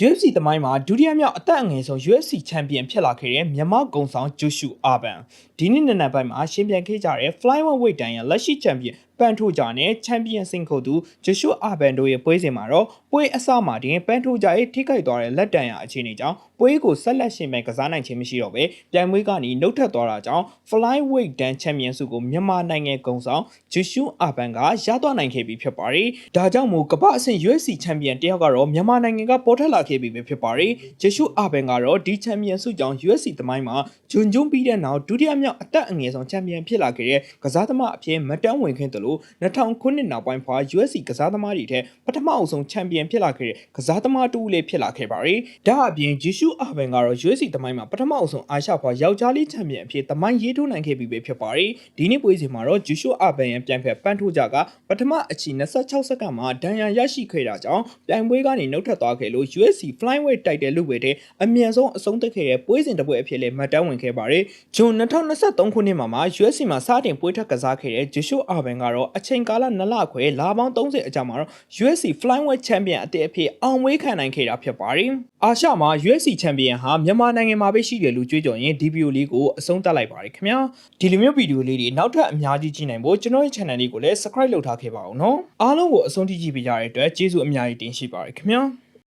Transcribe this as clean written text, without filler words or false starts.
UFC သမိုင်းမှာဒုတိယမြောက်အသက်အငယ်ဆုံး UFC ချန်ပီယံဖြစ်လာခဲ့တဲ့မြန်မာဂုံဆောင်ဂျိုရှုအာဘန်ဒီနေ့နံနက်ပိုင်းမှာရှင်ပြန်ခဲ့ကြတဲ့ Flyweight ဝိတ်တန်ရဲ့လက်ရှိချန်ပီယံပန်ထိုဂျာနဲ့ချန်ပီယံစင်ခုတ်သူဂျိုရှုအာဘန်တို့ရဲ့ပွဲစဉ်မှာတော့ပွဲအစမှာတင်ပန်ထိုဂျာရဲ့ထိခိုက်သွားတဲ့လက်တံရအခြေအနေကြောင့်ပွဲကိုဆက်လက်ရှင်ပြန်ကစားနိုင်ခြင်းမရှိတော့ပဲပြိုင်ပွဲကနေနှုတ်ထွက်သွားတာကြောင့် Flyweight တန်ချန်ပီယံဆုကိုမြန်မာနိုင်ငံဂုံဆောင်ဂျိုရှုအာဘန်ကရသွားနိုင်ခဲ့ပြီဖြစ်ပါတယ်။ဒါကြောင့်မို့ကမ္ဘာအဆင့် UFC ချန်ပီယံတယောက်ကတော့မြန်မာနိုင်ငံကပေါ်ထွက်လာခဲ့ပြီပဲဖြစ်ပါတယ်။ဂျိုရှုအာဘန်ကတော့ဒီချန်ပီယံဆုကြောင့် UFC သမိုင်းမှာဂျွန်ဂျွန်းပြီးတဲ့နောက်ဒုတိယမြောက်အသက်အငယ်ဆုံးချန်ပီယံဖြစ်လာခဲ့တဲ့ကစားသမားအဖြစ်မတန်းဝင်ခွင့်တလို့2000ခုနှစ်နောက်ပိုင်းဖွာ UFC ကစားသမားတွေထဲပထမအဆုံးချန်ပီယံဖြစ်လာခဲ့တဲ့ကစားသမားတူလေးဖြစ်လာခဲ့ပါတယ်။ဒါအပြင်ဂျီရှုအာဘန်ကတော့ UFC သမိုင်းမှာပထမအဆုံးအာရှဖွာယောက်ျားလေးချန်ပီယံအဖြစ်သမိုင်းရေးထိုးနိုင်ခဲ့ပြီပဲဖြစ်ပါတယ်။ဒီနေ့ပွဲစဉ်မှာတော့ဂျီရှုအာဘန်ရဲ့ပြိုင်ဖက်ပန်ထိုဂျာကပထမအချီ26စက္ကန့်မှာဒဏ်ရာရရှိခဲ့တာကြောင့်ပြိုင်ပွဲကနေနှုတ်ထွက်သွားခဲ့လို့ UFC Flyweight တိုက်တဲ့လူပဲတဲ့အမြန်ဆုံးအဆုံးသတ်ခဲ့တဲ့ပွဲစဉ်တစ်ပွဲအဖြစ်လည်းမှတ်တမ်းဝင်ခဲ့ပါတယ်။ဂျွန်2023ခုနှစ်မှာ UFC မှာစတင်ပွဲထွက်ကစားခဲ့တဲ့ဂျီရှုအာဘန်ကတော့အချိန်ကာလ2လခွဲလာပေါင်း30အကြာမှာတော့ UFC Flyweight Champion အသစ်အဖြစ်အောင်ဝေးခံနိုင်ခဲ့တာဖြစ်ပါတယ်။အာရှမှာ UFC Champion ဟာမြန်မာနိုင်ငံမှာပဲရှိတယ်လို့ကြွေးကြော်ရင်ဒီဗီဒီယိုလေးကိုအဆုံးသတ်လိုက်ပါတယ်ခင်ဗျာ။ဒီလိုမျိုးဗီဒီယိုလေးတွေနောက်ထပ်အများကြီးကြည့်နိုင်ဖို့ကျွန်တော်ရဲ့ channel လေးကိုလည်း subscribe လုပ်ထားခဲ့ပါဦးနော်။အားလုံးကိုအဆုံးထိကြည့်ပေးကြတဲ့အတွက်ကျေးဇူးအများကြီးတင်ရှိပါတယ်ခင်ဗျာ။